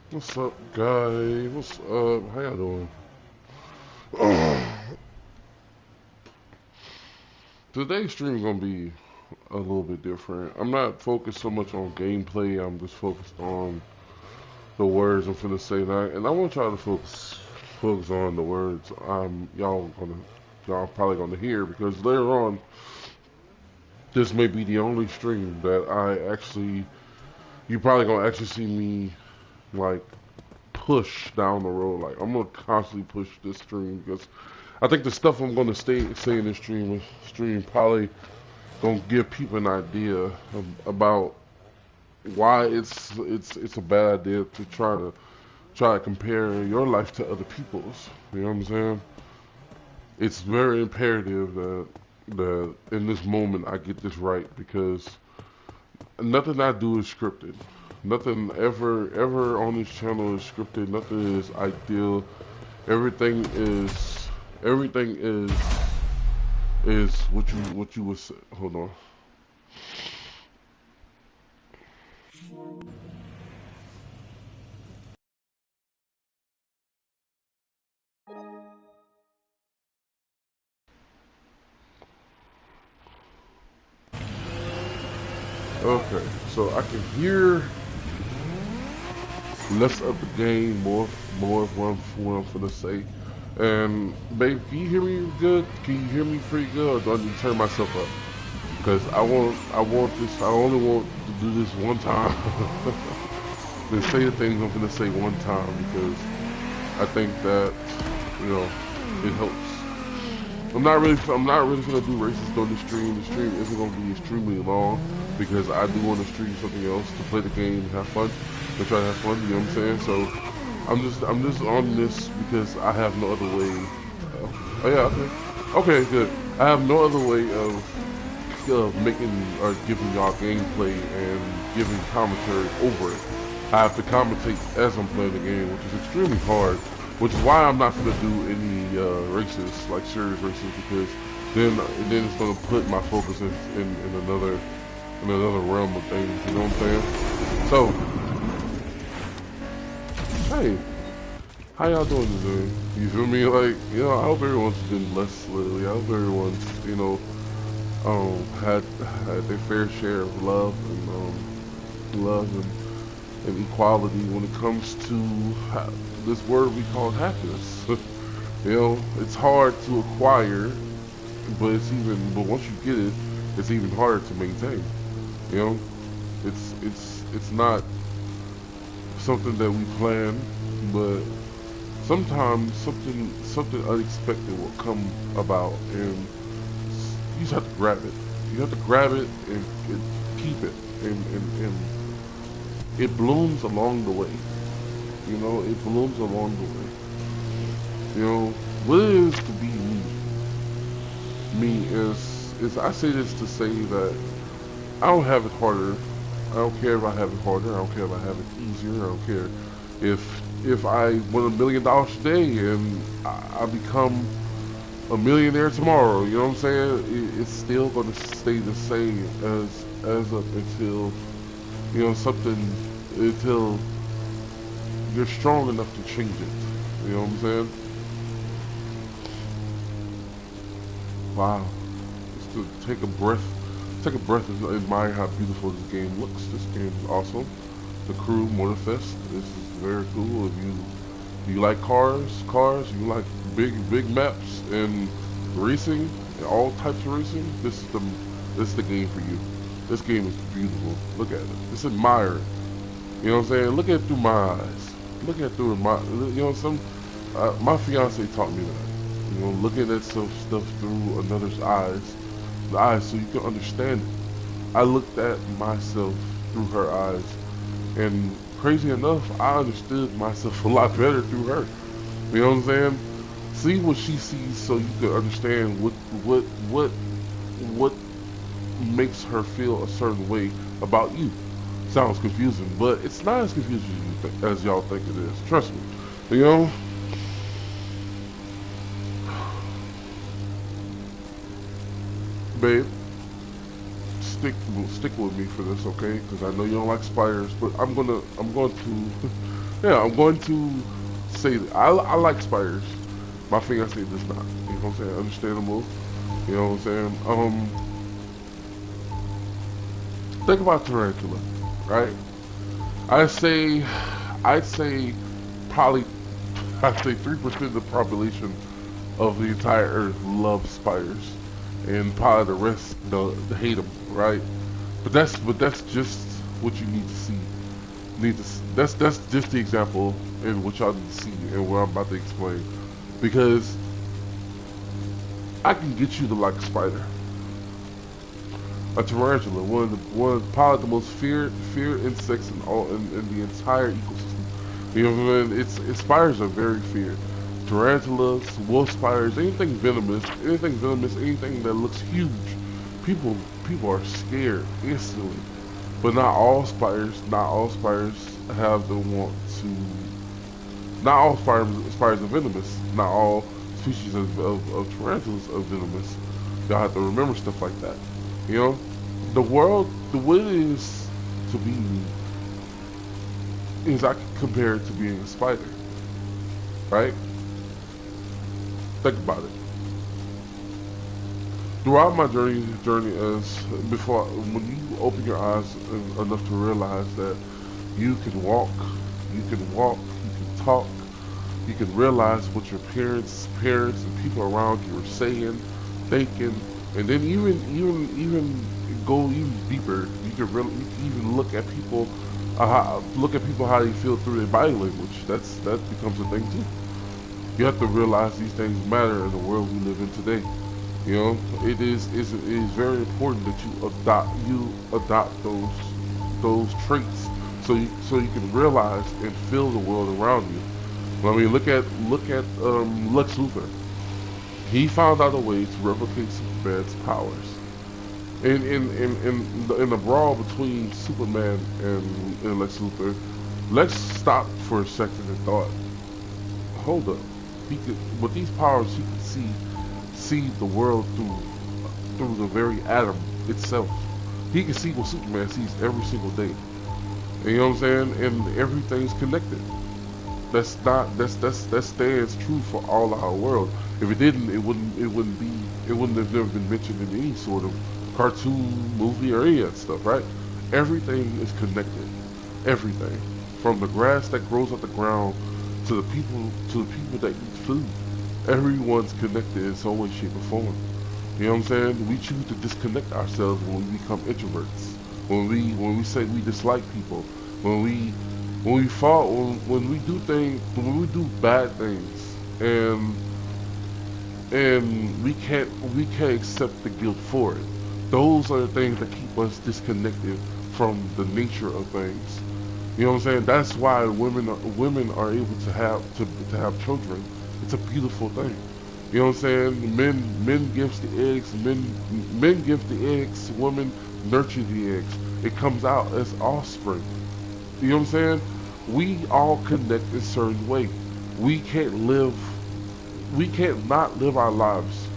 What's up, guys? What's up? How y'all doing? Today's stream is gonna be a little bit different. I'm not focused so much on gameplay. I'm just focused on the words I'm finna say now, and I want y'all to focus on the words y'all probably gonna hear because later on this may be the only stream that you probably gonna actually see me like push down the road. Like I'm gonna constantly push this stream because I think the stuff I'm gonna say in this stream probably gonna give people an idea about why it's a bad idea to try to compare your life to other people's. You know what I'm saying? It's very imperative that in this moment I get this right because nothing I do is scripted. Nothing ever on this channel is scripted. Nothing is ideal. Everything is what you would say. Hold on. Okay, so I can hear less of the game, more of what I'm finna say. And babe, can you hear me good? Can you hear me pretty good, or do I need to turn myself up? Because I want this. I only want to do this one time. Then say the things I'm gonna say one time because I think that you know it helps. I'm not really gonna do races on the stream. The stream isn't gonna be extremely long because I do want to stream something else to play the game and have fun, to try to have fun. You know what I'm saying? So I'm just on this because I have no other way. Oh yeah, okay, good. I have no other way of making or giving y'all gameplay and giving commentary over it. I have to commentate as I'm playing the game, which is extremely hard. Which is why I'm not gonna do any races, like serious races, because then it's gonna put my focus in another realm of things. You know what I'm saying? So, hey, how y'all doing today? You feel me? Like, I hope everyone's been blessed lately. I hope everyone's, had their fair share of love and equality when it comes to this word we call happiness. It's hard to acquire, but once you get it, it's even harder to maintain. You know, it's not something that we plan, but sometimes something unexpected will come about, and you just have to grab it. You have to grab it and keep it, and it blooms along the way. It blooms along the way. What it is to be me is I say this to say that I don't have it harder. I don't care if I have it harder. I don't care if I have it easier. I don't care if I win $1 million today and I become a millionaire tomorrow. You know what I'm saying? It's still gonna stay the same as up until something until you're strong enough to change it. You know what I'm saying? Wow. Just to take a breath and admire how beautiful this game looks. This game is awesome. The crew Motorfest. This is very cool. If you like cars, you like big maps and racing and all types of racing, this is the game for you. This game is beautiful. Look at it. Just admire it. You know what I'm saying? Look at it through my eyes. Look at it through my fiance taught me that. Looking at some stuff through another's eyes, so you can understand it. I looked at myself through her eyes, and crazy enough, I understood myself a lot better through her. You know what I'm saying? See what she sees, so you can understand what makes her feel a certain way about you. Sounds confusing, but it's not as confusing as y'all think it is. Trust me. You know, babe, stick with me for this, okay? Because I know you don't like spiders, but I'm going to Yeah, I'm going to say that I like spiders. My fiance does not. You know what I'm saying? Understandable. You know what I'm saying? Think about tarantula, right? I say, I'd say probably, I'd say 3% of the population of the entire Earth loves spiders, and probably the rest hate them, right? But that's just what you need to see. That's just the example in what y'all need to see and what I'm about to explain. Because I can get you to like a spider, a tarantula, probably the most feared insects in the entire ecosystem. You know what I mean? It's spiders are very feared. Tarantulas, wolf spiders, anything that looks huge, people people are scared instantly. But not all spiders have the want to. Not all spiders are venomous. Not all species of tarantulas are venomous. Y'all have to remember stuff like that. You know, the way it is to be me is I can compare it to being a spider, right? Think about it. Throughout my journey as before, when you open your eyes enough to realize that you can walk, you can talk, you can realize what your parents and people around you are saying, thinking, and then even go even deeper. You can even look at people how they feel through their body language. That becomes a thing too. You have to realize these things matter in the world we live in today. You know, it is very important that you adopt those traits so you can realize and feel the world around you. I mean, look at Lex Luthor. He found out a way to replicate Superman's powers. In the brawl between Superman and Lex Luthor, Lex stopped for a second and thought, hold up. He could, with these powers, he could see the world through the very atom itself. He can see what Superman sees every single day. And you know what I'm saying? And everything's connected. That stands true for all of our world. If it didn't, it wouldn't have never been mentioned in any sort of cartoon, movie, or any of that stuff, right? Everything is connected. Everything. From the grass that grows up the ground to the people that eat food. Everyone's connected in some way, shape, or form. You know what I'm saying? We choose to disconnect ourselves when we become introverts. When we say we dislike people. When we do bad things, and we can't accept the guilt for it. Those are the things that keep us disconnected from the nature of things. You know what I'm saying? That's why women are able to have children. It's a beautiful thing. You know what I'm saying? Men gives the eggs. Men give the eggs. Women nurture the eggs. It comes out as offspring. You know what I'm saying? We all connect in a certain way. We can't live. We can't not live our lives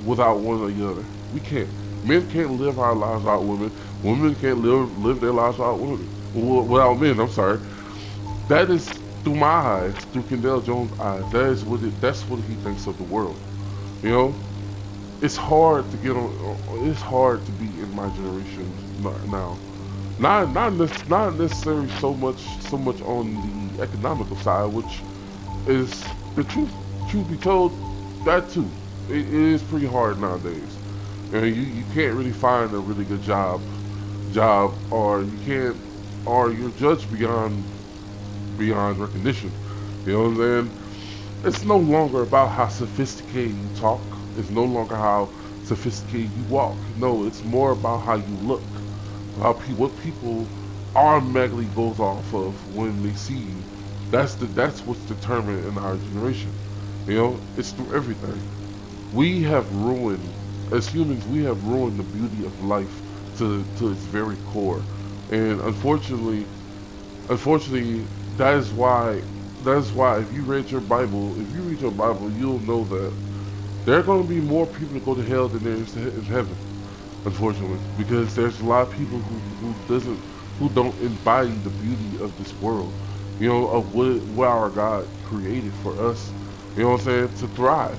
without one or the other. We can't. Men can't live our lives without women. Women can't live their lives without women. Without men. I'm sorry. That is through my eyes, through Kendell Jones' eyes. That's what he thinks of the world. You know, it's hard to get on. It's hard to be in my generation now. Not necessarily so much on the economical side, which is the truth. Truth be told, that too. It is pretty hard nowadays. And you can't really find a really good job, or you can't, or you're judged beyond recognition. You know what I'm saying? It's no longer about how sophisticated you talk. It's no longer how sophisticated you walk. No, it's more about how you look. What people automatically goes off of when they see you. That's what's determined in our generation. You know, it's through everything. We have ruined, as humans, we have ruined the beauty of life to its very core. And unfortunately, that is why if you read your Bible, you'll know that there are going to be more people that go to hell than there is in heaven. Unfortunately, because there's a lot of people who don't embody the beauty of this world. you know, of what our God created for us, you know what I'm saying, to thrive.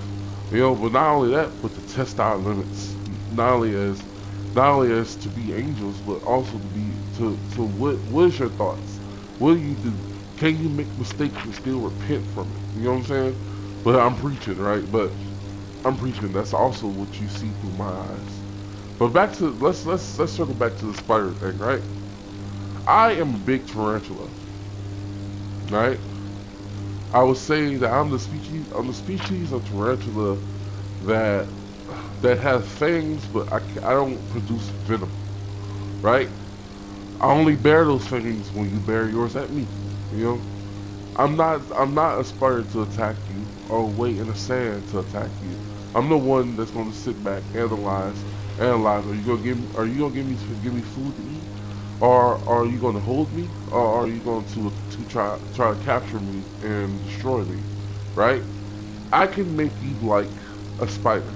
You know, but not only that, but to test our limits. Not only as not only as to be angels, but also to be to what is your thoughts? What do you do? Can you make mistakes and still repent from it? You know what I'm saying? But I'm preaching, right? But I'm preaching. That's also what you see through my eyes. But back to let's circle back to the spider thing, right? I am a big tarantula, right? I would say that I'm the species of tarantula that has fangs, but I don't produce venom, right? I only bear those fangs when you bear yours at me. You know, I'm not aspiring to attack you or wait in the sand to attack you. I'm the one that's going to sit back, analyze. Are you gonna give me food to eat? Or are you going to hold me? Or are you going to try to capture me and destroy me? Right? I can make you like a spider.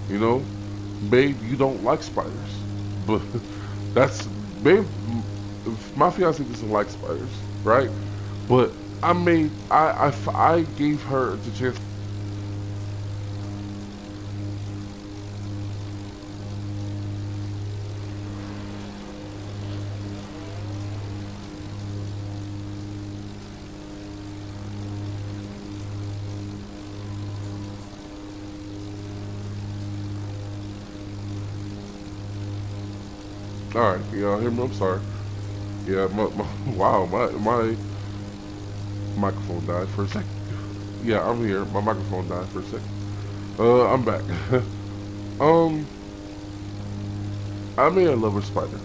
You know, babe, you don't like spiders, but that's babe. My fiance doesn't like spiders, right? But I gave her the chance. All right, you know, hear me? I'm sorry. Yeah, wow, my microphone died for a second. Yeah, I'm here. My microphone died for a second. I'm back. um, I'm a lover spider.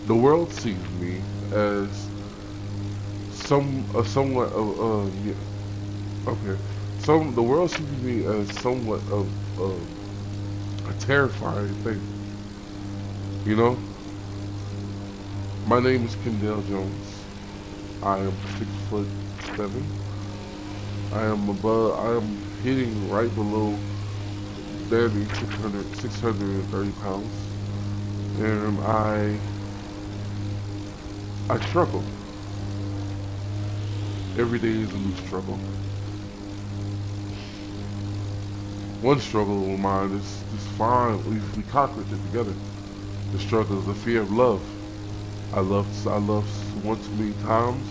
The world sees me as somewhat of yeah, okay. The world sees me as somewhat of a terrifying thing. You know, my name is Kendell Jones. I am 6'7". I am hitting right below barely 630 pounds, and I struggle. Every day is a new struggle. One struggle of mine is fine. We conquered it together. The struggle is the fear of love. I loved one too many times,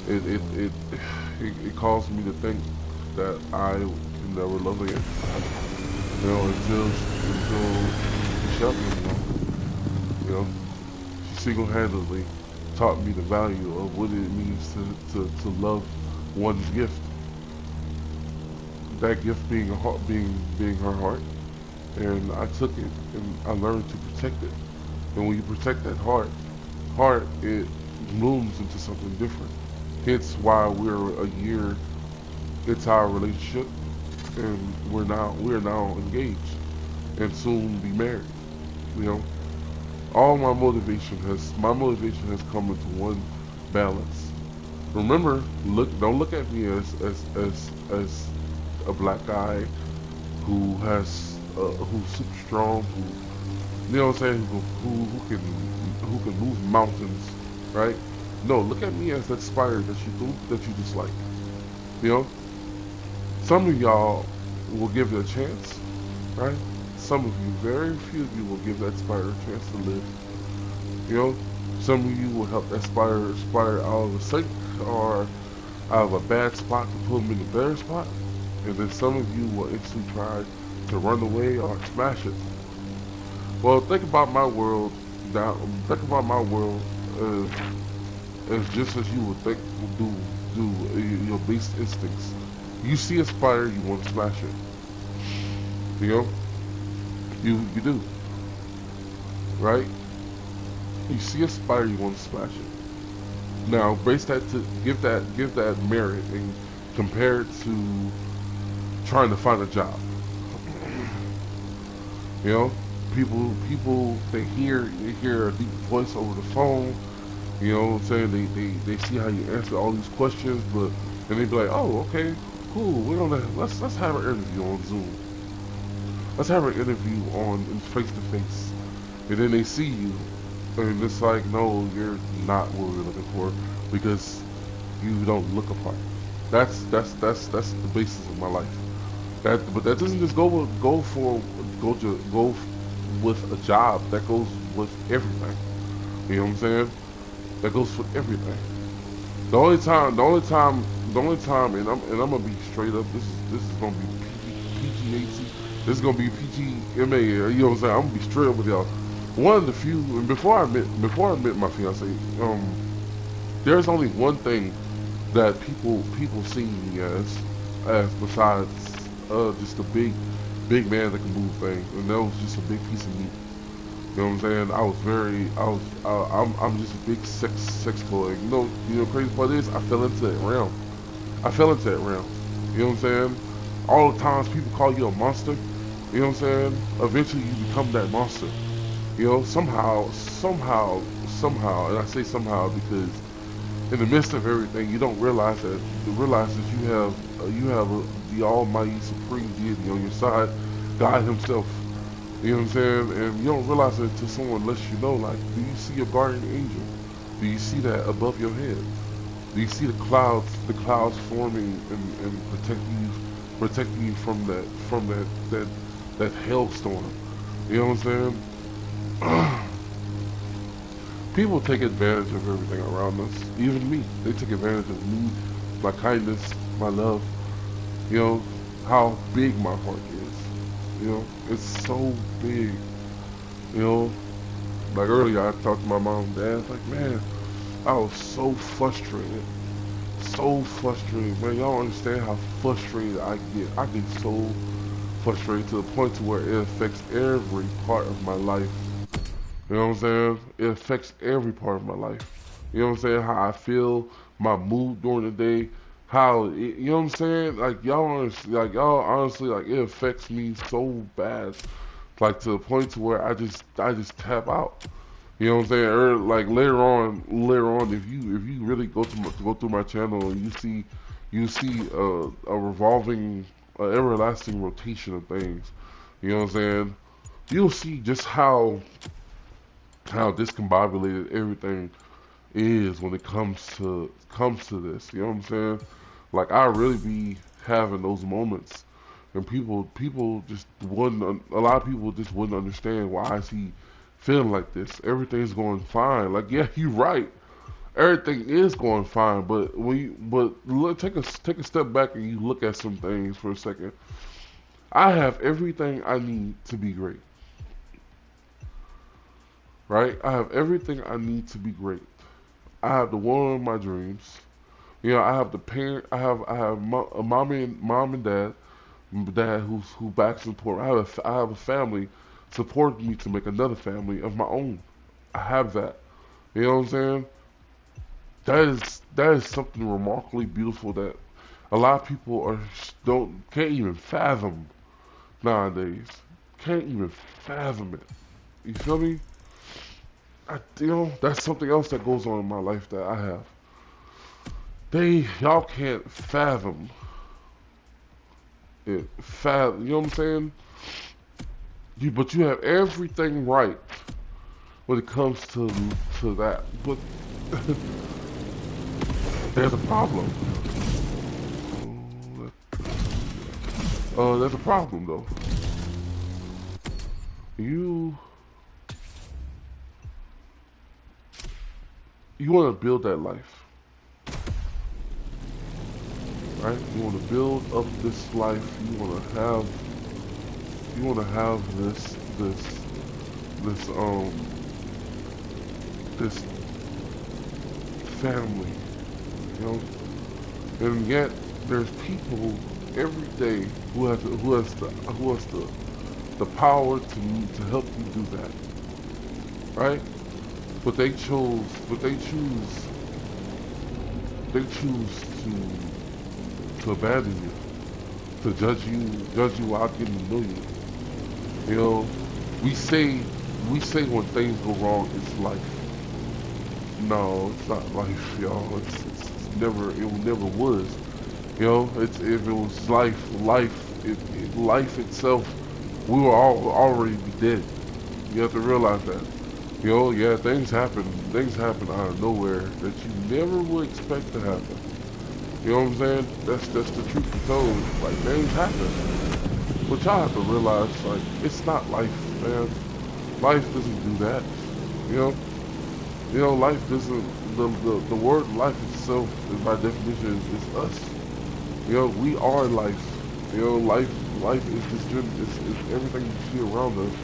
and it caused me to think that I can never love again. You know, until she shut me. You know, she single-handedly taught me the value of what it means to love one's gift. That gift being a heart, being her heart, and I took it and I learned to protect it. And when you protect that heart, it blooms into something different. Hence why we're a year into our relationship, and we are now engaged and soon be married. You know, all my motivation has come into one balance. Remember, don't look at me as a black guy who's super strong, you know what I'm saying, who can move mountains, right? No, look at me as that spider that you dislike. You know, some of y'all will give it a chance, right? Some of you, very few of you, will give that spider a chance to live. You know, some of you will help that spider out of a sink or out of a bad spot to put them in a better spot, and then some of you will instantly try to run away or smash it. Well, think about my world now. Think about my world as just as you would think your base instincts. You see a spider, you want to smash it. You know, you do, right? You see a spider, you want to smash it. Now, base that to give that merit and compare it to trying to find a job. You know, people they hear a deep voice over the phone. You know what I'm saying? They see how you answer all these questions, but and they be like, oh, okay, cool. We're gonna let's have an interview on Zoom. Let's have an interview on face to face. And then they see you, And it's like, no, you're not what we're looking for because you don't look apart. That's the basis of my life. But that doesn't just go with a job. That goes with everything. You know what I'm saying? That goes with everything. The only time, the only time, the only time, and I'm gonna be straight up. This is gonna be PGAC. This is gonna be PGMA. You know what I'm saying? I'm gonna be straight up with y'all. One of the few, and before I met my fiance, there's only one thing that people see me as besides just a big man that can move things, and that was just a big piece of meat. You know what I'm saying? I'm just a big sex toy. Crazy part is I fell into that realm. I fell into that realm. You know what I'm saying? All the times people call you a monster. You know what I'm saying? Eventually you become that monster. Somehow, and I say somehow because in the midst of everything, you don't realize that the Almighty Supreme Deity on your side, God Himself. You know what I'm saying? And you don't realize it until someone lets you know. Like, do you see your guardian angel? Do you see that above your head? Do you see the clouds forming and protecting you from that hailstorm? You know what I'm saying? People take advantage of everything around us. Even me. They take advantage of me, my kindness, my love. You know, how big my heart is. You know, it's so big. You know, like earlier I talked to my mom and dad. Like, man, I was so frustrated. So frustrated. Man, y'all don't understand how frustrated I get. I get so frustrated to the point to where it affects every part of my life. You know what I'm saying? It affects every part of my life. You know what I'm saying? How I feel, my mood during the day, you know what I'm saying? Like y'all honestly, like it affects me so bad, like to the point to where I just tap out. You know what I'm saying? Or like later on, if you really go through my channel and you see a revolving, everlasting rotation of things. You know what I'm saying? You'll see just how discombobulated everything is when it comes to this. You know what I'm saying? Like I really be having those moments, and people just wouldn't. A lot of people just wouldn't understand why is he feeling like this. Everything's going fine. Like yeah, you're right. Everything is going fine, but take a step back and you look at some things for a second. I have everything I need to be great, right? I have everything I need to be great. I have the woman of my dreams. I have the parent. I have mom and dad who backs and support. I have a family supporting me to make another family of my own. I have that. You know what I'm saying? That is something remarkably beautiful that a lot of people don't can't even fathom nowadays. Can't even fathom it. You feel me? That's something else that goes on in my life that I have. Y'all can't fathom it. You know what I'm saying? But you have everything right when it comes to that. But there's a problem. There's a problem though. You you want to build that life, right? You want to build up this life. You want to have this this family, you know. And yet there's people every day who has the power to help you do that, right? But they choose to abandon you, to judge you without getting to know you. You know, we say when things go wrong, it's life. No, it's not life, y'all. It's never. It never was. If it was life itself, we were all already be dead. You have to realize that. You know, yeah, things happen. Things happen out of nowhere that you never would expect to happen. You know what I'm saying? That's the truth be told. Like things happen, but y'all have to realize, like, it's not life, man. Life doesn't do that. You know, life doesn't. The word life itself, is by definition, is us. You know, we are life. You know, life is just is everything you see around us.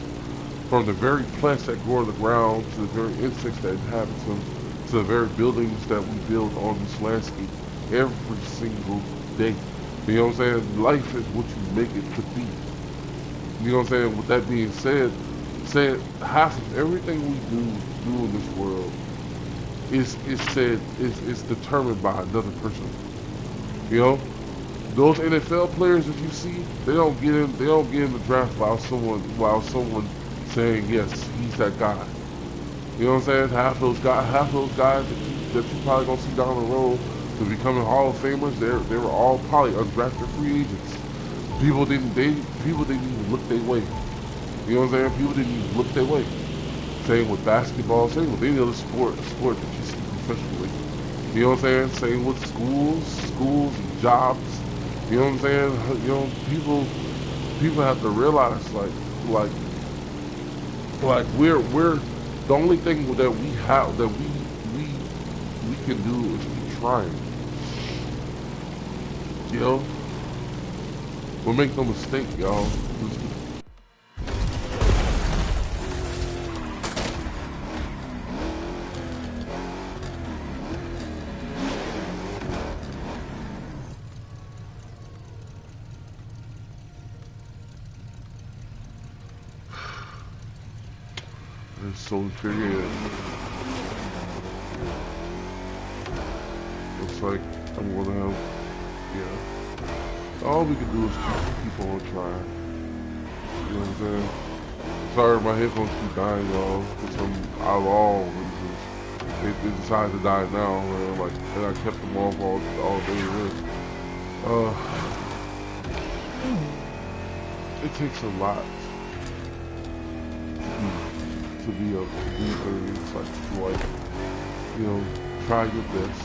From the very plants that grow on the ground, to the very insects that inhabit them, to the very buildings that we build on this landscape every single day. You know what I'm saying? Life is what you make it to be. You know what I'm saying? With that being said half of everything we do in this world is determined by another person. You know? Those NFL players that you see, they don't get in the draft while someone saying yes, he's that guy. You know what I'm saying? Half those guys that you probably gonna see down the road to becoming Hall of Famers, they were all probably undrafted free agents. People didn't even look their way. You know what I'm saying? People didn't even look their way. Same with basketball, same with any other sport that you see professionally. You know what I'm saying? Same with schools, jobs. You know what I'm saying? You know, people have to realize like we're the only thing that we have that we can do is keep trying. You know? We'll make no mistake, y'all. It's so serious. It's like I'm gonna have, yeah. All we can do is keep on trying. You know what I'm saying? Sorry, my headphones keep dying, y'all. Cause I'm out of all reasons. They decided to die now, man. Like, and I kept them off all day. Really. It takes a lot to be able to do things like, you know, try your best.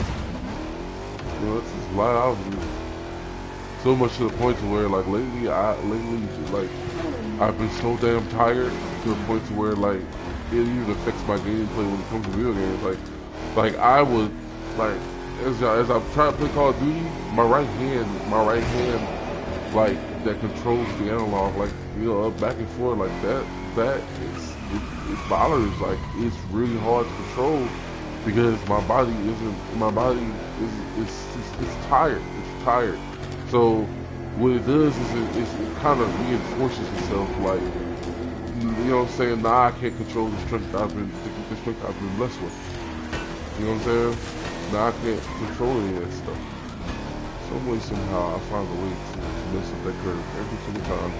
You know, it's just a lot out of me. So much to the point to where, like, lately, like, I've been so damn tired to the point to where, like, it even affects my gameplay when it comes to video games. Like I would, like, as I'm trying to play Call of Duty, my right hand, like, that controls the analog, like, you know, up back and forth, like it bothers, like, it's really hard to control because my body it's tired. It's tired. So what it does is it kind of reinforces itself, like, you know what I'm saying? Nah, I can't control the strength I've been blessed with. You know what I'm saying? Nah, I can't control any of that stuff. Some way, somehow, I find a way to mess up that curve every single time.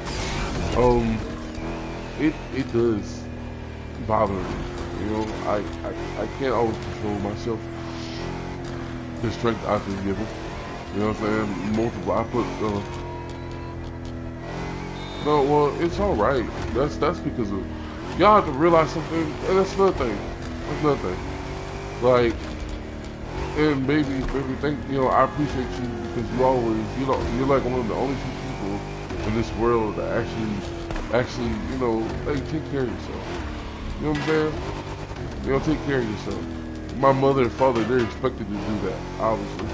It does bother me. You know, I can't always control myself. The strength I've been given. You know what I'm saying? Multiple. I put. No, well, it's all right. That's because of y'all have to realize something, and that's another thing. That's another thing. Like, and maybe think, you know, I appreciate you because you always, you know, you're like one of the only few people in this world that actually, you know, like, take care of yourself. You know what I'm saying? You know, take care of yourself. My mother and father, they're expected to do that, obviously.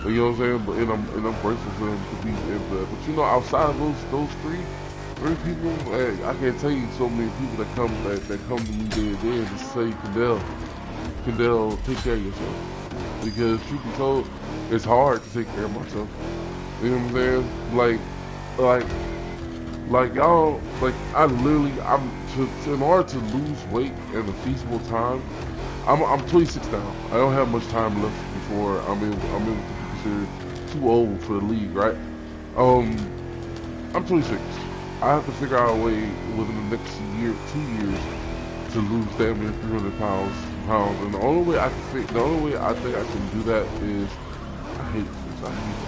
But, you know what I'm saying? But and I'm grateful for them to be able to. But, you know, outside of those three people, like, I can't tell you so many people that come to me day to day and just say, Kendell, take care of yourself. Because truth be told, it's hard to take care of myself. You know what I'm saying? Like y'all, like, in order to lose weight in a feasible time, I'm 26 now. I don't have much time left before I'm able to be considered too old for the league, right? I'm 26. I have to figure out a way within the next 2 years to lose damn near 300 pounds. And the only way I think I can do that is, I hate this. I hate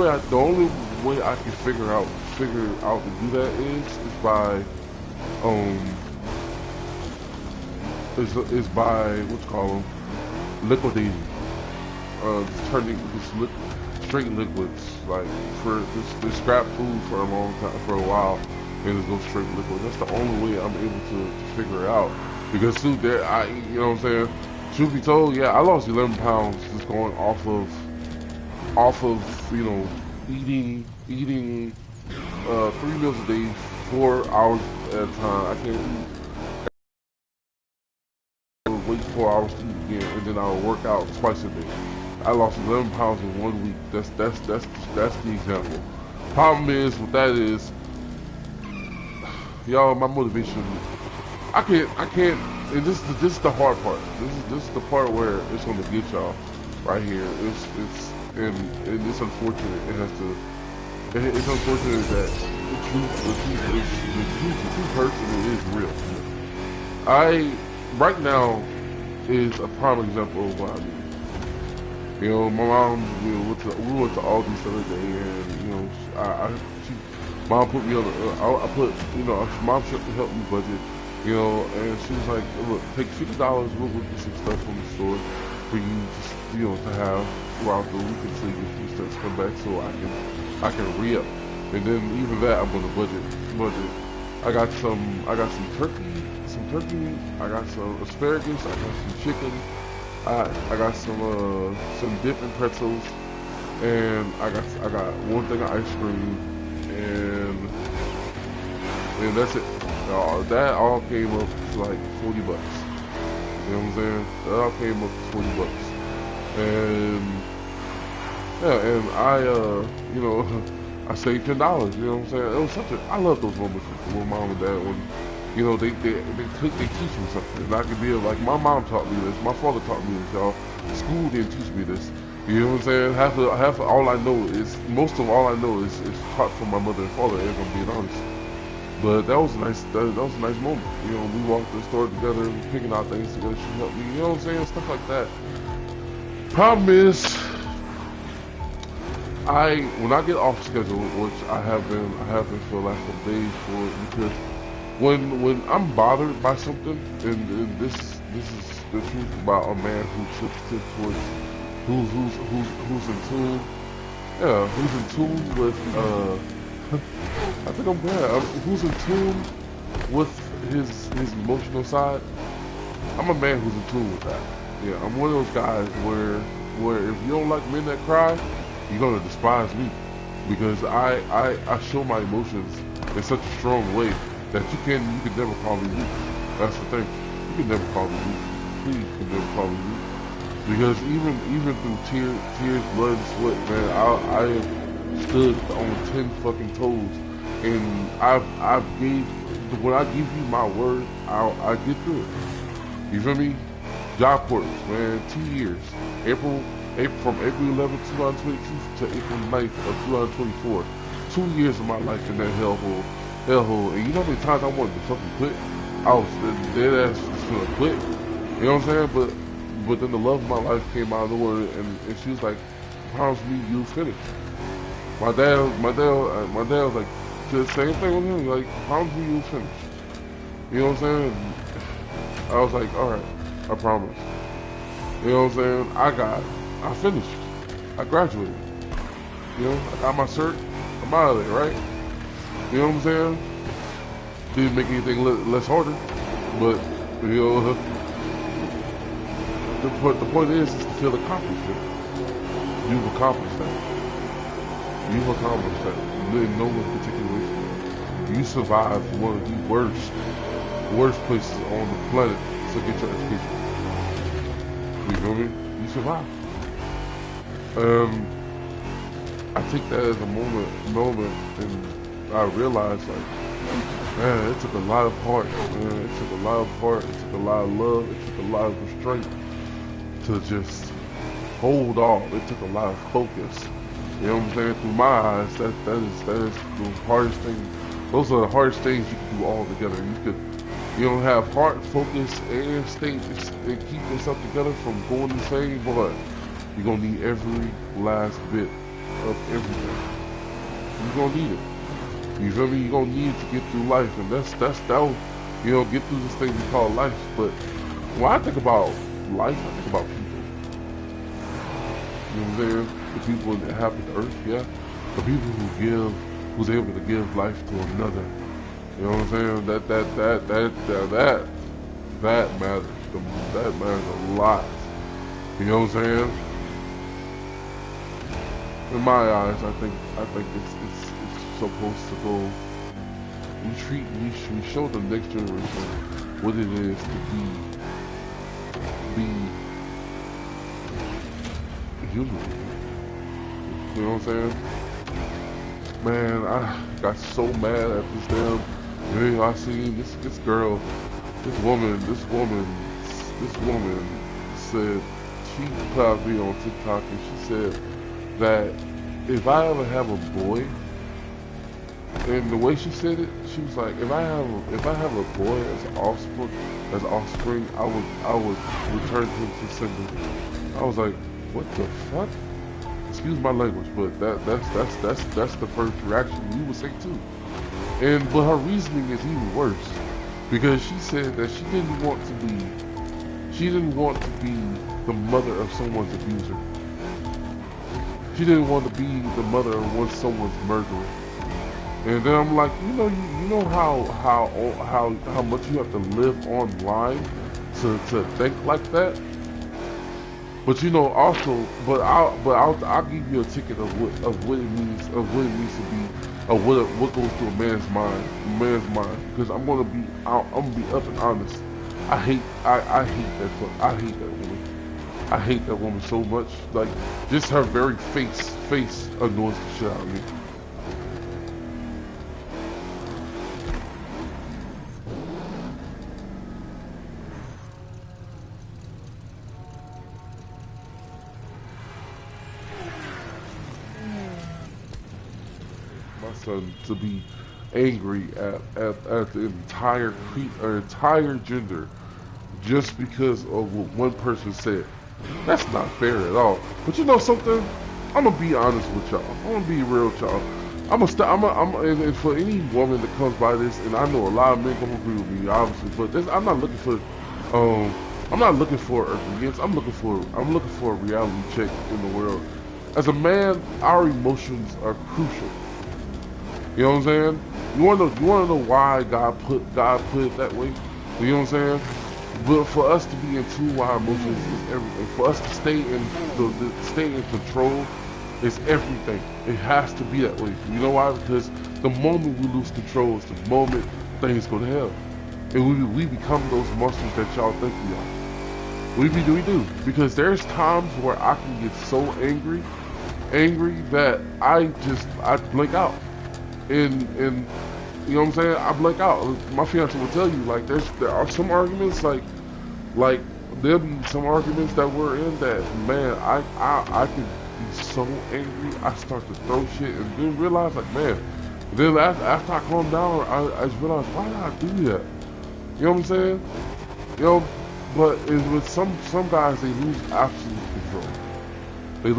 that. The only way I can figure out to do that is by is by what's called them liquidating, turning straight liquids. Like for this scrap food for a long time, for a while, and just go straight liquid. That's the only way I'm able to figure it out. Because dude, there, you know what I'm saying. Truth be told, yeah, I lost 11 pounds just going off of eating 3 meals a day, 4 hours at a time. I can't wait 4 hours to eat again, and then I'll work out twice a day. I lost 11 pounds in 1 week. That's the example. Problem is, what that is, y'all, my motivation. I can't. And this is the hard part. This is the part where it's gonna get y'all right here. And it's unfortunate. It has to. It's unfortunate that the truth hurts and it is real. Right now is a prime example of what I mean. You know, my mom, we went to Aldi's the other day, and mom put me on I put, mom helped me budget, and she was like, look, take $50, we'll go get some stuff from the store for you, to have throughout the week until your food starts to come back, so I can re-up. And then even that, I'm gonna budget. I got some turkey, I got some asparagus, I got some chicken, I got some dip and pretzels, and I got one thing of ice cream, and that's it. That all came up to like $40. You know what I'm saying? That all came up to $40. And yeah, and I saved $10. You know what I'm saying? It was I love those moments with mom and dad when, they teach me something. And I can be like, my mom taught me this, my father taught me this, y'all. School didn't teach me this. You know what I'm saying? Half of all I know is, most of all I know is taught from my mother and father, if I'm being honest. But that was a nice moment. We walked to the store together, picking out things together. She helped me, you know what I'm saying? Stuff like that. Problem is, when I get off schedule, which I have been for the last couple days, because when I'm bothered by something, and this is the truth about a man who tips towards who's in tune, who's in tune with I think I'm glad. Who's in tune with his emotional side? I'm a man who's in tune with that. Yeah, I'm one of those guys where if you don't like men that cry, you're gonna despise me, because I show my emotions in such a strong way that you can never call me weak. That's the thing. You can never call me weak. Please, you can never call me weak. Because even through tears, blood, and sweat, man, I have stood on 10 fucking toes, and when I give you my word, I get through it. You feel me? Job portals, man, 2 years. From April 11th, 2022 to April 9th of 2024. 2 years of my life in that hellhole. And you know how many times I wanted to fucking quit? I was dead ass just gonna quit. You know what I'm saying? But then the love of my life came out of nowhere, and she was like, promise me you'll finish. My dad was like, the same thing with him, like, promise me you'll finish. You know what I'm saying? I was like, alright, I promise. You know what I'm saying? I finished. I graduated. I got my cert. I'm out of there, right? You know what I'm saying? Didn't make anything less harder, but the point is to feel accomplished. You've accomplished that. You've accomplished that. In no particular way. You survived one of the worst places on the planet to get your education. You feel me? You survived. I take that as a moment, and I realized, like, man, it took a lot of heart, man. It took a lot of heart. It took a lot of love. It took a lot of restraint to just hold on. It took a lot of focus. You know what I'm saying? Through my eyes, that is the hardest thing. Those are the hardest things you can do all together. You don't have heart, focus, and state and keep yourself together from going insane, but you're gonna need every last bit of everything. You're gonna need it. You feel me? You're gonna need it to get through life, and that'll, get through this thing we call life. But when I think about life, I think about people. You know what I'm saying? The people that inhabit the earth, yeah. The people who's able to give life to another. You know what I'm saying? That matters. That matters a lot. You know what I'm saying? In my eyes, I think it's supposed to go. We show the next generation what it is to be human. You know what I'm saying? Man, I got so mad at this damn video I seen. This girl, this woman said, she put out a video on TikTok and she said that if I ever have a boy, and the way she said it, she was like, if I have a boy as offspring, I would return him to sender. I was like, what the fuck? Excuse my language, but that's the first reaction we would say too. But her reasoning is even worse, because she said that she didn't want to be the mother of someone's abuser. She didn't want to be the mother of someone's murderer. And then I'm like, you know how much you have to live online to think like that. But also, I'll give you a ticket of what it means to be, of what goes through a man's mind, because I'm gonna be up and honest. I hate that woman. I hate that woman so much. Like, just her very face annoys the shit out of me. My son to be angry at the entire gender just because of what one person said. That's not fair at all. But you know something? I'm gonna be honest with y'all. I'm gonna be real with y'all. And for any woman that comes by this, and I know a lot of men gonna agree with me, obviously, but I'm not looking for obedience. I'm looking for a reality check in the world. As a man, our emotions are crucial. You know what I'm saying? You wanna know why God put it that way? You know what I'm saying? But for us to be in tune with our emotions is everything. For us to stay in control is everything. It has to be that way. You know why? Because the moment we lose control is the moment things go to hell, and we become those monsters that y'all think we are. We do, because there's times where I can get so angry that I blink out. And you know what I'm saying? I blank out. My fiance will tell you, like, there are some arguments, like there'll be some arguments that we're in that, man, I can be so angry, I start to throw shit, and then realize, like, man, then after I calm down, I just realize, why did I do that? You know what I'm saying? You know, but with some guys, they lose absolute control. They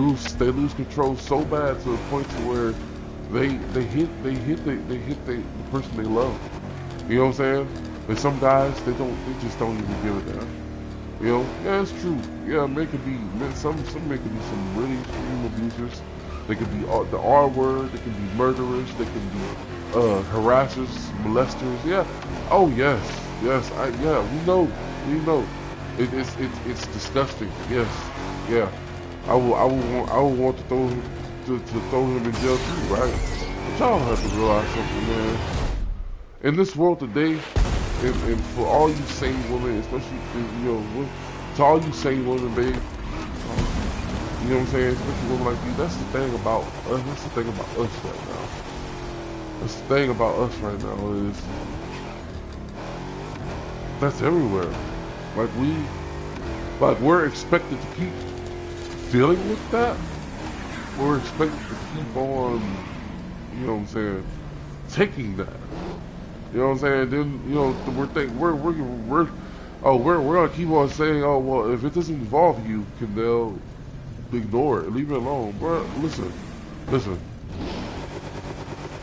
lose control so bad to the point to where they hit the person they love. You know what I'm saying? And some guys, they just don't even give a damn. You know? Yeah, it's true. Yeah, some men could be some really extreme abusers. They could be the R word. They can be murderers. They can be harassers, molesters. Yeah. Oh yes. We know. It's disgusting. Yes. Yeah. I would want to throw him in jail too, right? But y'all have to realize something, man. In this world today, and for all you sane women, especially to all you sane women, babe, you know what I'm saying? Especially women like you. That's the thing about us. That's the thing about us right now. That's the thing about us right now is that's everywhere. We're expected to keep dealing with that. We're expected to keep on, you know what I'm saying, taking that. You know what I'm saying? Then, we're gonna keep on saying, oh well, if it doesn't involve you, Kendell, ignore it, leave it alone. Bro, listen.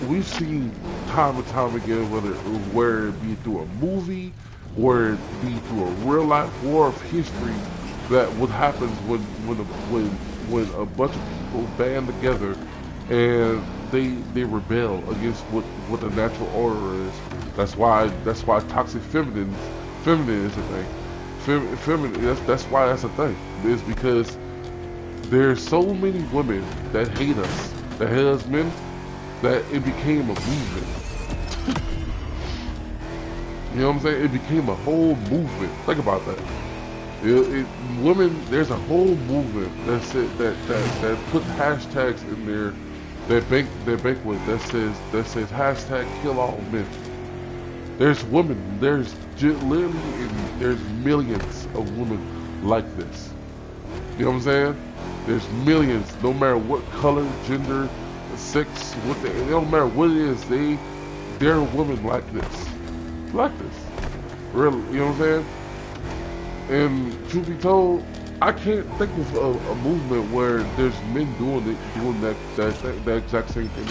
We've seen time and time again, where it be through a movie, or it be through a real life war of history that what happens when a bunch of people band together and they rebel against what the natural order is. That's why toxic feminine is a thing. Feminine, that's why that's a thing. It's because there's so many women that hate us men, that it became a movement. You know what I'm saying? It became a whole movement. Think about that. Women, there's a whole movement that put hashtags in their banquet that says hashtag kill all men. There's women, literally there's millions of women like this. You know what I'm saying? There's millions, no matter what color, gender, sex, it don't matter what it is, there are women like this. Like this. Really, you know what I'm saying? And truth be told, I can't think of a movement where there's men doing that exact same thing.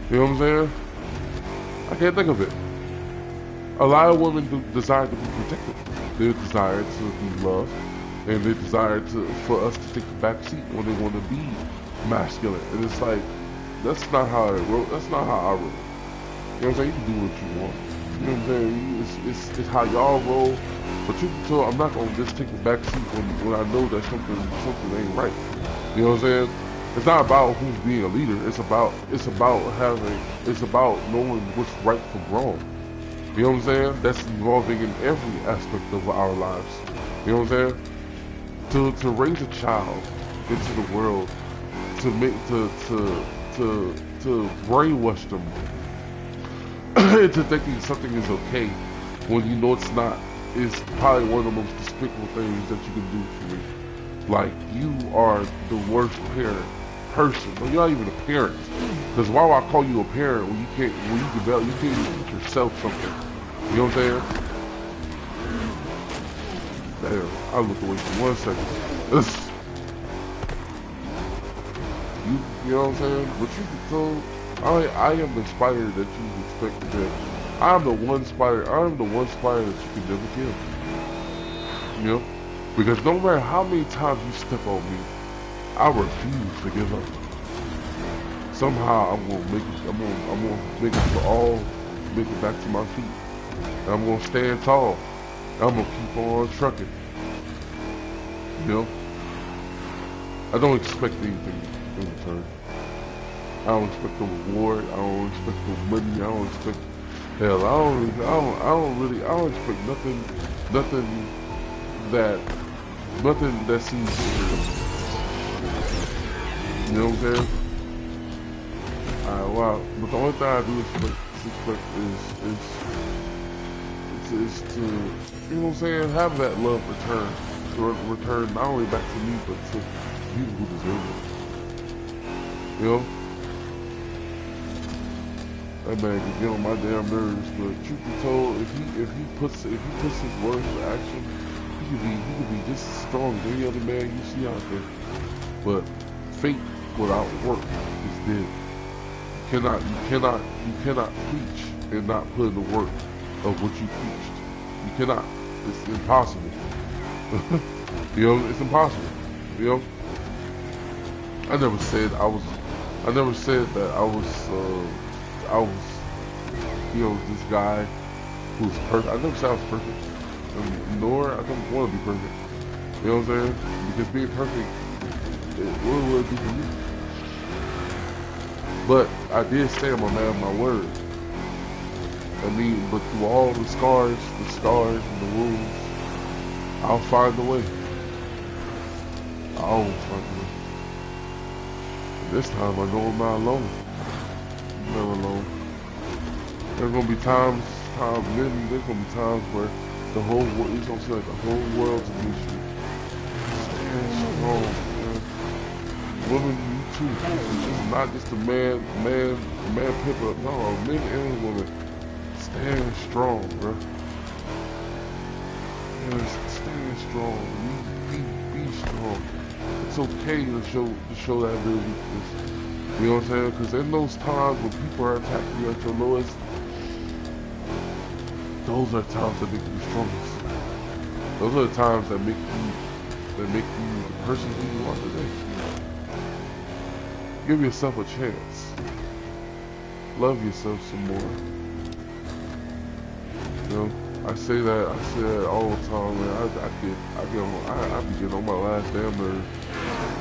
You know what I'm saying? I can't think of it. A lot of women desire to be protected. They desire to be loved, and they desire for us to take the back seat when they want to be masculine. And it's like, that's not how I roll. That's not how I roll. You know what I'm saying? You can do what you want. You know what I'm saying? It's how y'all roll. But you can tell I'm not gonna just take the back seat when I know that something ain't right. You know what I'm saying? It's not about who's being a leader. It's about knowing what's right from wrong. You know what I'm saying? That's involving in every aspect of our lives. You know what I'm saying? To raise a child into the world, to brainwash them into thinking something is okay when you know it's not, is probably one of the most despicable things that you can do for me. Like, you are the worst person. Well, you're not even a parent. Because why would I call you a parent when you can't even teach yourself something? You know what I'm saying? Damn, I looked away for 1 second. You know what I'm saying? But you can tell, I am inspired that you expect that. I'm the one spider that you can never kill. You know? Because no matter how many times you step on me, I refuse to give up. Somehow I'm gonna make it back to my feet. And I'm gonna stand tall. I'm gonna keep on trucking. You know? I don't expect anything in return. I don't expect a reward. I don't expect no money. I don't expect, hell, I don't expect nothing that seems real. You know what I'm saying? Alright, wow. But the only thing I do expect is to, you know what I'm saying, have that love return not only back to me, but to people who deserve it. You know? That man can get on my damn nerves, but truth be told, if he puts his words to action, he could be just as strong as any other man you see out there. But faith without work is dead. You cannot preach and not put in the work of what you preached. You cannot. It's impossible. You know, it's impossible. You know? I never said that I was, you know, this guy who's perfect. I never said I was perfect. Nor I don't want to be perfect. You know what I'm saying? Because being perfect, what will it do for you? But I did stand my man, my word. I mean, but through all the scars, and the wounds, I'll find a way. I always find a way. And this time I know I'm not alone. I'm never alone. There's gonna be times where the whole world, it's gonna feel like the whole world's against you. Stand strong, man. Women, you too. It's not just a man pipper. No, men and women. Stand strong, bro. Yes, stand strong. Be strong. It's okay to show that real weakness. You know what I'm saying? Because in those times when people are attacking you at your lowest, those are times that make you strongest. Those are the times that make you the person who you are today. Give yourself a chance. Love yourself some more. You know, I say that all the time, man. I be getting on my last damn nerve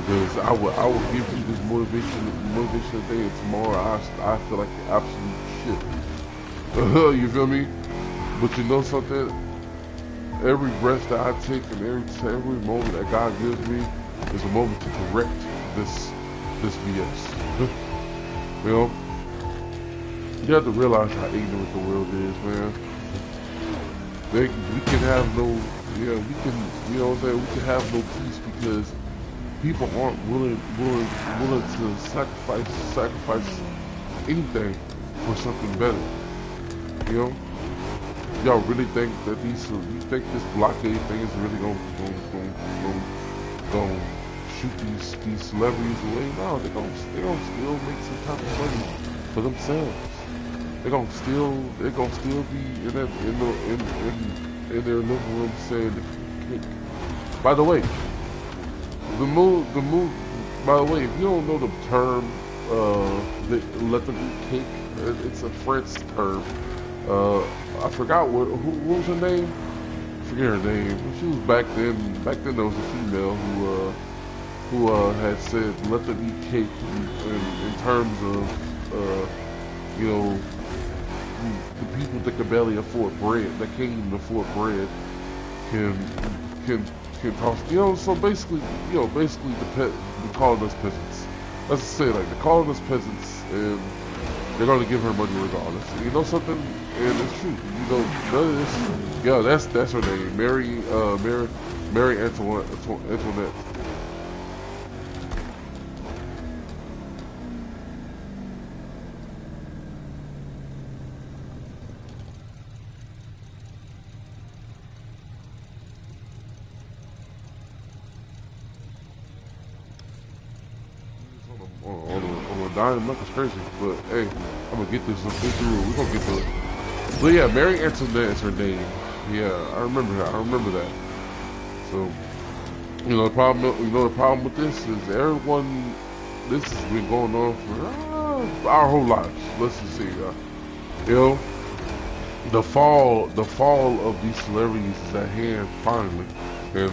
because I would give you this motivation today, and tomorrow I feel like absolute shit. You feel me? But you know something? Every breath that I take and every moment that God gives me is a moment to correct this BS. You know? You have to realize how ignorant the world is, man. We can have no, we can, you know what I'm saying? We can have no peace because people aren't willing to sacrifice anything for something better. You know? Y'all really think that you think this blockade thing is really gonna shoot these celebrities away? No, they're gonna still make some type of money for themselves. They're gonna still be in their living room saying the cake. By the way, by the way, if you don't know the term let them eat cake, it's a French term. I forgot what was her name? I forget her name. She was back then. Back then there was a female who had said let them eat cake in terms of you know, the people that can barely afford bread, that can't even afford bread, can toss. You know, so basically, the calling us peasants. Let's just say like they're calling us peasants, and they're gonna give her money regardless. You know something? And it's true. You know, none of this. Yeah, that's her name, Mary Antoinette. On a dime, nothing's crazy. But hey, I'm gonna get this through. We're gonna get through it. But yeah, Mary Antoinette is her name. Yeah, I remember her. I remember that. So, you know, the problem with this is everyone. This has been going on for our whole lives. Let's just say, you know, the fall of these celebrities is at hand finally. And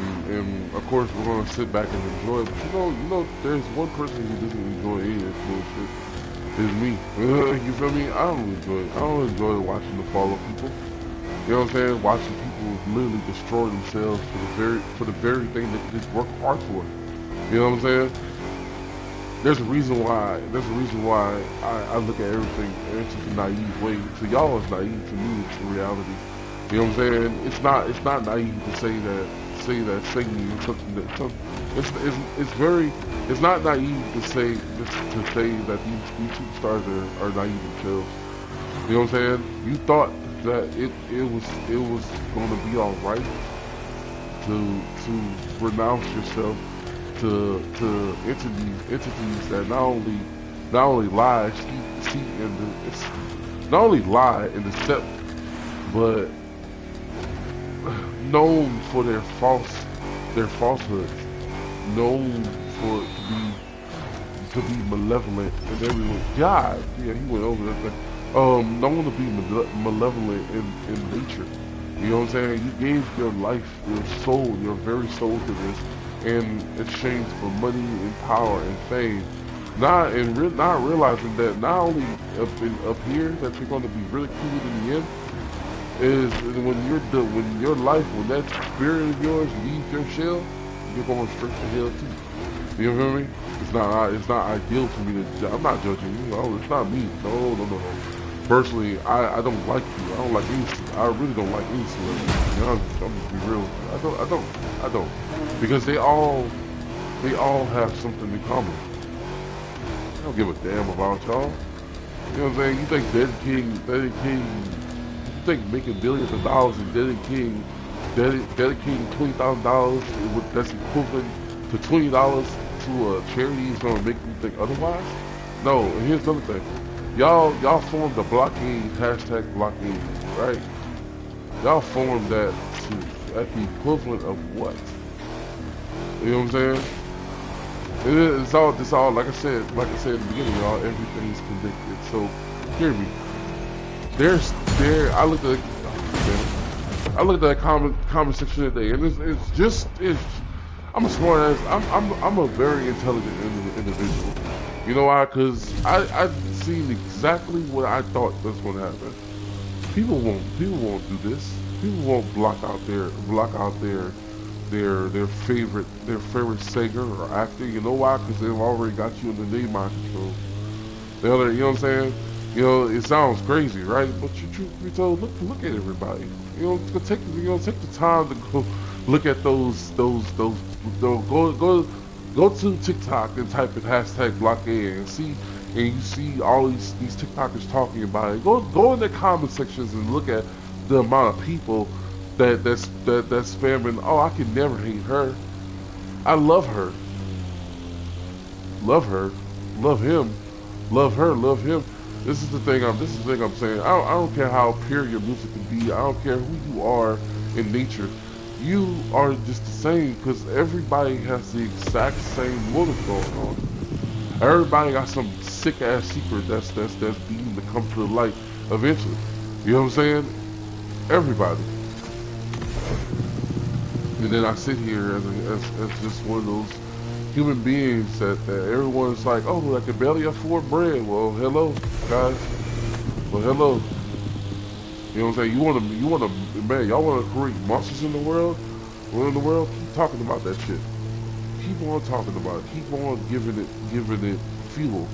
of course we're gonna sit back and enjoy it. But you know, there's one person who doesn't enjoy any of this bullshit. It's me. You feel me? I don't enjoy watching the fall of people. You know what I'm saying? Watching people literally destroy themselves for the very thing that they just work hard for. You know what I'm saying? There's a reason why I look at everything in such a naive way. To y'all it's naive, to me it's reality. You know what I'm saying? It's not naive to say that singing is something that it's not naive to say that these superstars are naive themselves. You know what I'm saying? You thought that it was gonna be alright to renounce yourself to entities that not only lie, not only lie and deception, but known for their falsehoods, known for to be malevolent and everyone. God, yeah, he went over that thing. Known to be malevolent in nature. You know what I'm saying? You gave your life, your soul, your very soul to this in exchange for money and power and fame. Not realizing that not only up here that you're going to be ridiculed in the end, is when your life, when that spirit of yours leaves your shell, you're going straight to hell too. You feel me? It's not ideal for me to. I'm not judging you. No, it's not me. No. Personally, I don't like you. I don't like any. I really don't like any celebrity. You know, I'm gonna be real. I don't. Because they all have something in common. I don't give a damn about y'all. You know what I'm saying? You think dedicating, you think making billions of dollars and dedicating $20,000, that's equivalent to $20 to a charity is gonna make you think otherwise? No. And here's another thing. Y'all formed the blockade, hashtag blockade, right? Y'all formed that at the equivalent of what? You know what I'm saying? It's all like I said in the beginning, y'all. Everything's connected. So, hear me. There's there. I looked at that comment section today, and it's. I'm a smart ass. I'm a very intelligent individual. You know why? Cause I've seen exactly what I thought was going to happen. People won't do this. People won't block out their favorite singer or actor. You know why? Because they've already got you under their mind control. You know what I'm saying? You know, it sounds crazy, right? But you truth be told, look at everybody. Take the time to go look at go to TikTok and type in hashtag blockade and see, and you see all these TikTokers talking about it. Go in the comment sections and look at the amount of people that's spamming. Oh, I can never hate her. I love her. Love her. Love him. Love her. Love him. This is the thing I'm saying. I don't care how pure your music can be. I don't care who you are in nature. You are just the same because everybody has the exact same motive going on. Everybody got some sick ass secret that's beginning to come to the light eventually. You know what I'm saying? Everybody. And then I sit here as just one of those human beings that everyone's like, oh, I can barely afford bread. Well, hello, guys. Well, hello. You know what I'm saying? Man, y'all want to create monsters in the world? Well, in the world, keep talking about that shit. Keep on talking about it. Keep on giving it fuel.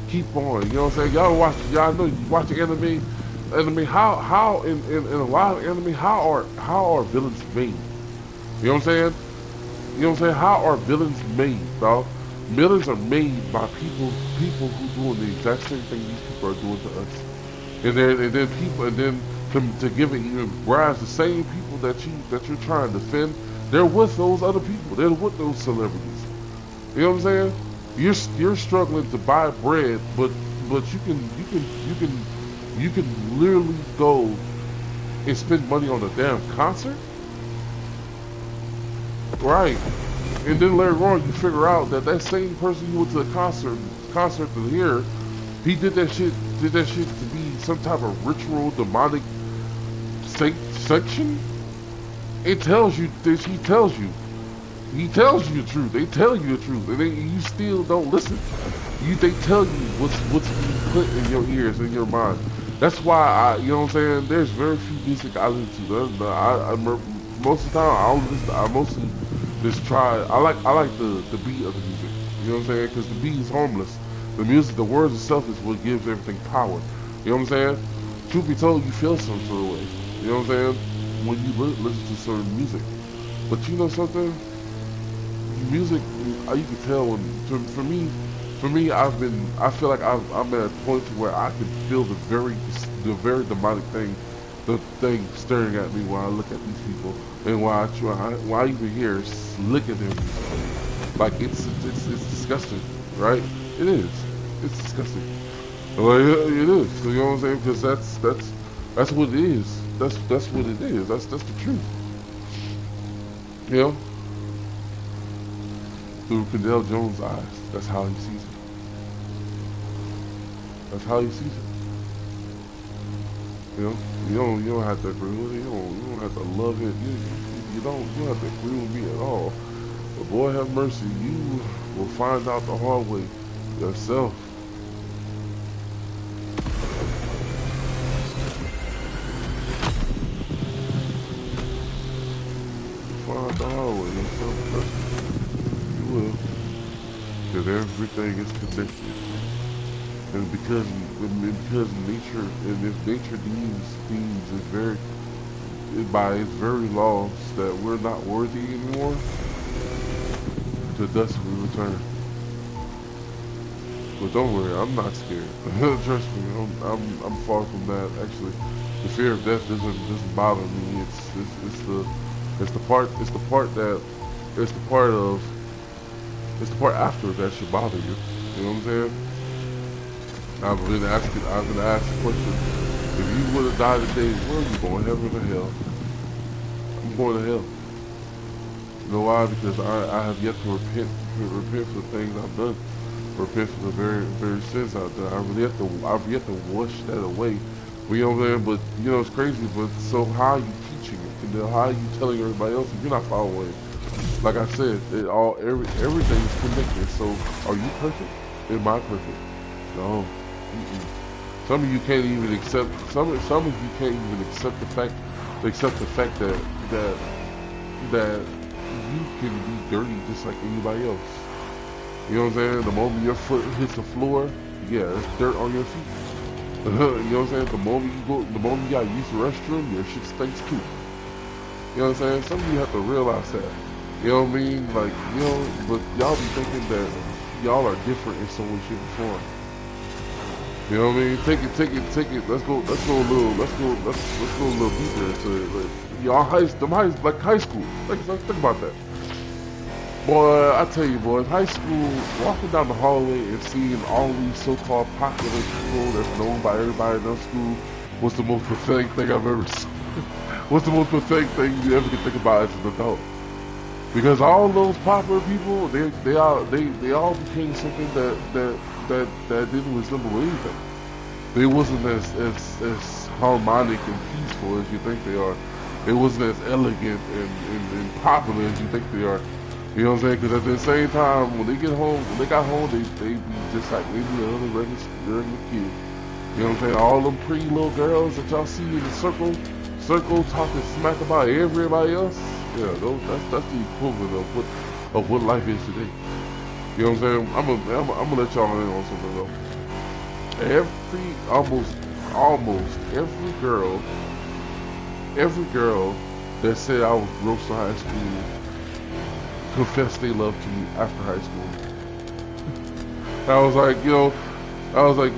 Keep on. You know what I'm saying? Y'all know you watch anime. How in a lot of anime, how are villains made? You know what I'm saying? You know what I'm saying? How are villains made, dog? Villains are made by people who doing the exact same thing these people are doing to us. And then to give it even rise, the same people that you're trying to defend, they're with those other people. They're with those celebrities. You know what I'm saying? You're struggling to buy bread, but you can literally go and spend money on a damn concert. Right. And then later on you figure out that same person who went to the concert to hear, he did that shit to be some type of ritual demonic sanction. It tells you this. He tells you the truth. They tell you the truth, and you still don't listen. They tell you what's being put in your ears, in your mind. That's why you know what I'm saying. There's very few music I listen to. Most of the time I mostly just try. I like the beat of the music. You know what I'm saying? Because the beat is harmless. The music, the words itself is what gives everything power. You know what I'm saying? Truth be told, you feel some sort of way. You know what I'm saying? When you listen to certain music. But you know something? Music, you can tell when. For me, I feel like I'm at a point to where I can feel the very demonic thing, the thing staring at me while I look at these people, and while I even hear look at them. Like it's disgusting, right? It is. It's disgusting. Like, it is. You know what I'm saying? Because that's what it is. That's what it is. That's the truth. You know? Through Kendell Jones' eyes. That's how he sees it. That's how he sees it. You know? You don't have to agree with it. You don't have to love it. You don't have to agree with me at all. But boy have mercy, you will find out the hard way yourself. Find out the hard way yourself, trust me. You will. Because everything is connected. And because nature, and if nature deems is very, by its very laws that we're not worthy anymore, to dust we return. But don't worry, I'm not scared. Trust me, I'm far from that. Actually, the fear of death doesn't bother me. It's the part after that should bother you. You know what I'm saying? I've been asked the question: if you would have died today, where are you going, heaven or hell? going to hell. You know why? Because I have yet to repent for the things I've done, repent for the very sins I've done. I've yet to wash that away. Well, you know what I'm saying? But you know it's crazy. But so how are you teaching it? And then how are you telling everybody else if you're not following it? Like I said, everything is connected. So are you perfect? Am I perfect? No. Mm-mm. Some of you can't even accept. Some of you can't even accept the fact that you can be dirty just like anybody else. You know what I'm saying? The moment your foot hits the floor, yeah, there's dirt on your feet. You know what I'm saying? The moment you gotta use the restroom, your shit stinks too. You know what I'm saying? Some of you have to realize that. You know what I mean? Like, you know, but y'all be thinking that y'all are different in some way, shape, or form. You know what I mean? Take it. Let's go a little deeper into it. Like, y'all high school. Let's think about that. Boy, I tell you, boy, in high school, walking down the hallway and seeing all these so-called popular people that's known by everybody in their school was the most pathetic thing I've ever seen. What's the most pathetic thing you ever can think about as an adult? Because all those popular people, they all became something that didn't resemble anything. They wasn't as harmonic and peaceful as you think they are. They wasn't as elegant and popular as you think they are. You know what I'm saying? Because at the same time, when they got home, they be just like any other regular kid. You know what I'm saying? All them pretty little girls that y'all see in the circle talking smack about everybody else. Yeah, that's the equivalent of what life is today. You know what I'm saying? I'm gonna let y'all in on something though. Almost every girl that said I was gross in high school confessed they love to me after high school. I was like, you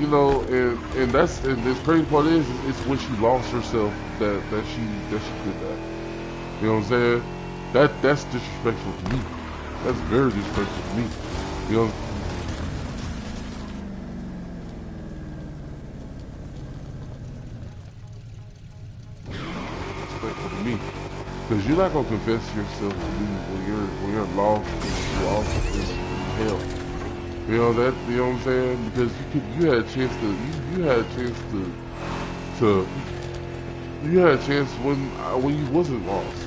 know, and this crazy part is it's when she lost herself that she did that. You know what I'm saying? That's disrespectful to me. That's very disrespectful to me. You know. Disrespectful to me. Because you're not gonna confess yourself to me when you're lost in hell. You know that, you know what I'm saying? Because you had a chance when you wasn't lost.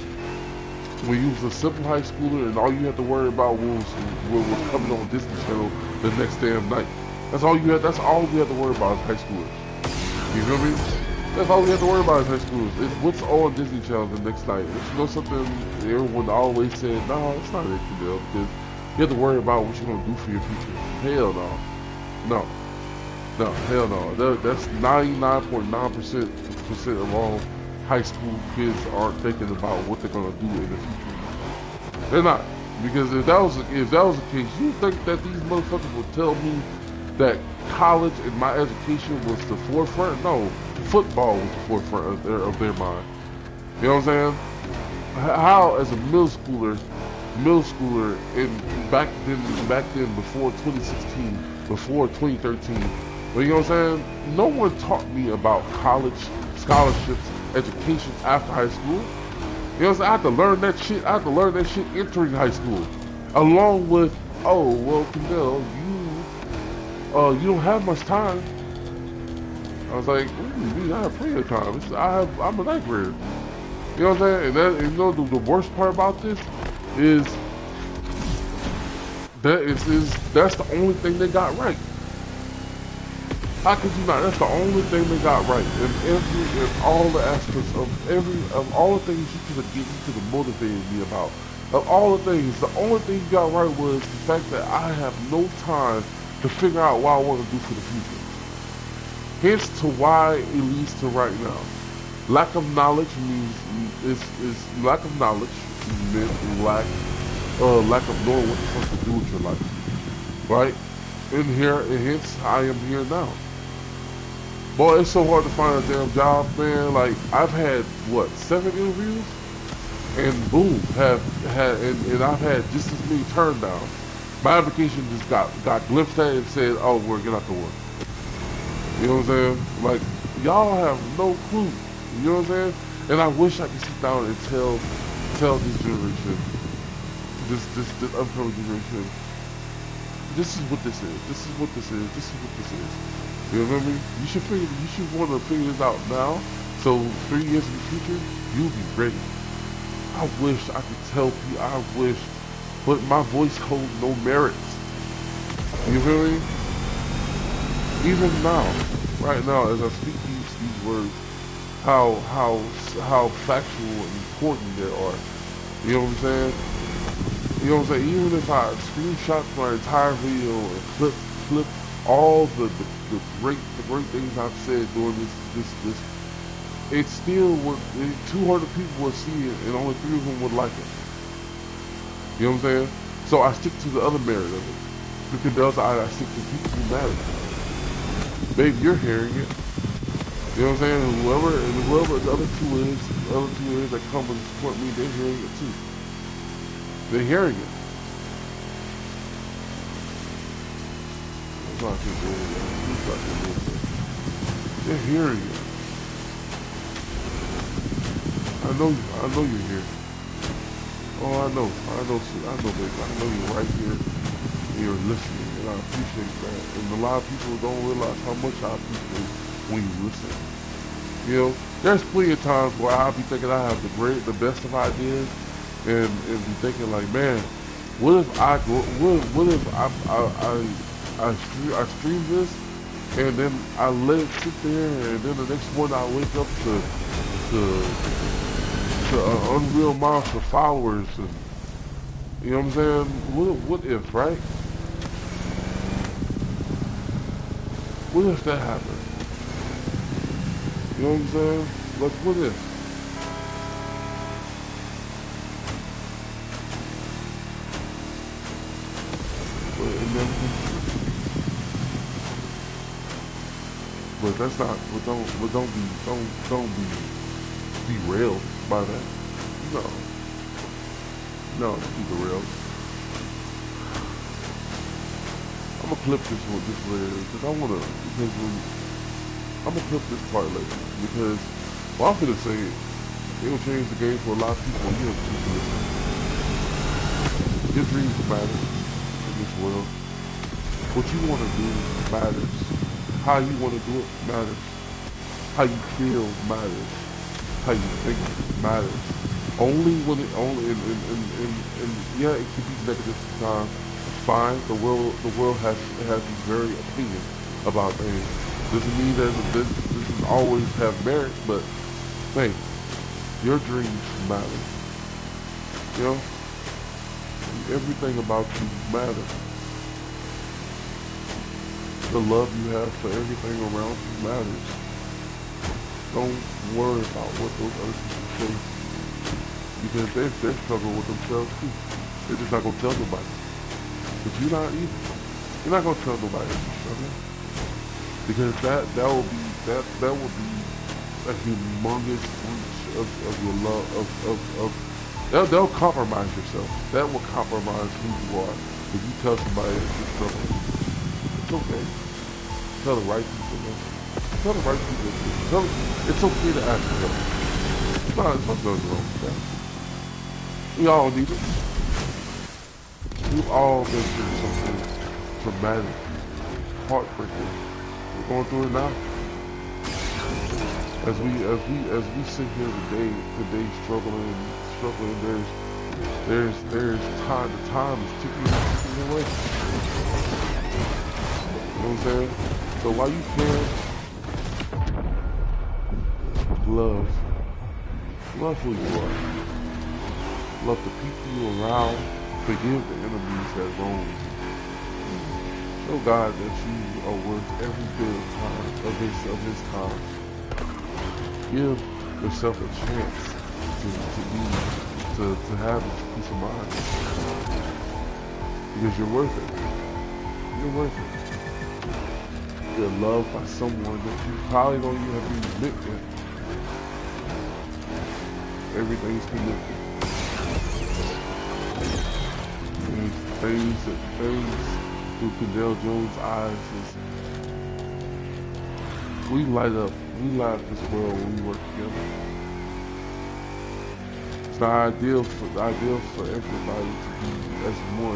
When you was a simple high schooler and all you had to worry about was coming on Disney Channel the next damn night. That's all we had to worry about as high schoolers. You feel me? That's all we have to worry about as high schoolers. It's what's on Disney Channel the next night. Which, you know something everyone always said, no, it's not it, Kendell, because you have to worry about what you're gonna do for your future. Hell no. No, hell no. That's 99.9% of all high school kids aren't thinking about what they're gonna do in the future. They're not. Because if that was the case, you think that these motherfuckers would tell me that college and my education was the forefront? No, football was the forefront of their mind. You know what I'm saying? How as a middle schooler, and back then before 2016, before 2013, well, you know what I'm saying? No one taught me about college, scholarships, education after high school. You know what I'm saying? I had to learn that shit entering high school. Along with, oh, well, Kendell, you don't have much time. I was like, I have plenty of time. I'm a ninth grader. You know what I'm saying? And you know the worst part about this is that's the only thing they got right. How could you not? That's the only thing they got right. In all the aspects of all the things you could have motivated me about. Of all the things, the only thing you got right was the fact that I have no time to figure out what I want to do for the future. Hence to why it leads to right now. Lack of knowledge lack of knowledge meant lack of knowing what the fuck to do with your life. Right? And hence I am here now. Boy, it's so hard to find a damn job, man. Like I've had 7 interviews, and boom, and I've had just as many turn downs. My application just got glimpsed at and said, oh, we're getting out to work. You know what I'm saying? Like, y'all have no clue. You know what I'm saying? And I wish I could sit down and tell tell this generation, this upcoming generation, this is what this is. This is what this is. This is what this is. You know what I mean? You should want to figure this out now. So 3 years in the future, you'll be ready. I wish I could tell people. I wish, but my voice holds no merits. You feel me? Even now, right now, as I speak these words, how factual and important they are. You know what I'm saying? You know what I'm saying? Even if I screenshot my entire video and clip all the great things I've said during this, it still would 200 people would see it and only 3 of them would like it. You know what I'm saying? So I stick to the other merit of it. The Kendell's I stick to people who matter. Babe, you're hearing it. You know what I'm saying? And whoever the other two is that come and support me, they're hearing it too. They're hearing it. They're hearing it. I know you're here. Oh, I know, baby. I know you're right here. And you're listening, and I appreciate that. And a lot of people don't realize how much I appreciate when you listen. You know, there's plenty of times where I'll be thinking I have the best of ideas, and be thinking like, man, what if I go? What if I stream this, and then I let it sit there, and then the next morning I wake up to an unreal amount of followers, and you know what I'm saying? What if, right? What if that happened? You know what I'm saying? Like, what if? But that's not. But don't be derailed by that. No, don't be derailed. I'm gonna clip this later because I'm gonna clip this part later because well, I'm gonna say it'll change the game for a lot of people. You have to keep listening. Your dreams matter in this world. What you want to do matters. How you want to do it matters. How you feel matters. How you think matters. Only when it and yeah, it can be negative sometimes. Fine. The world has its very opinion about things. Doesn't mean that this doesn't always have merit, but hey, your dreams matter. You know, everything about you matters. The love you have for everything around you matters. Don't worry about what those other people say, because they're struggling with themselves too. They're just not gonna tell nobody. But you're not either. You're not gonna tell nobody that you're struggling, because that will be a humongous breach of your love of they'll compromise yourself. That will compromise who you are if you tell somebody that you're struggling. It's okay. Tell the right people, man. Tell the right people. It's okay to ask for help. It's nothing wrong with that. We all need it. We've all been through something traumatic, heartbreaking. We're going through it now. As we sit here today struggling, there's time. The time is ticking away. You know what I'm saying? So while you can, love who you are. Love the people you around. Forgive the enemies that wrong you. Show God that you are worth every bit of time of His time. Give yourself a chance to have this peace of mind, because you're worth it. You're worth it. You're loved by someone that you probably don't even have to admit with. Everything's connected. Things through Kendell Jones' eyes is we light up this world when we work together. It's not ideal for everybody to be as one.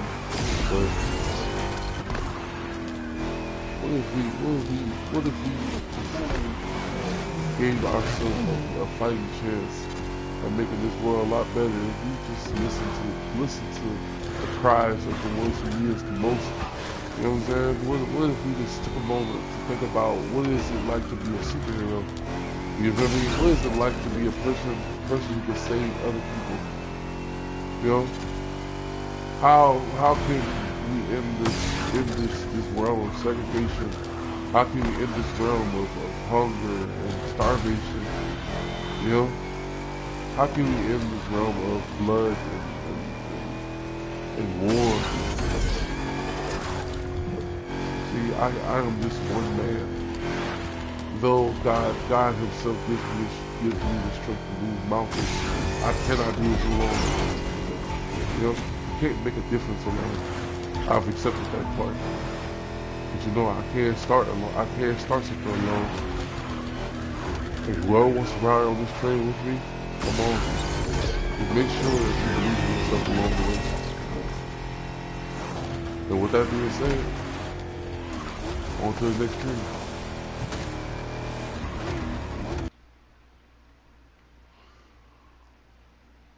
But what if we gave ourselves a fighting chance of making this world a lot better if we just listen to the cries of the ones who need us the most? You know what I'm saying? What if we just took a moment to think about what is it like to be a superhero? You feel me? What is it like to be a person who can save other people? You know? How can we end this realm of segregation? How can we end this realm of hunger and starvation? You know? How can we end this realm of blood and war? See, I am just one man. Though God Himself gives me the strength to move mountains, I cannot do it alone. You know, you can't make a difference alone. I've accepted that part. But you know, I can't start alone. I can't start something alone. If whoever wants to ride on this train with me, come on. Just make sure that you believe in yourself along the way. And with that being said, on to the next train.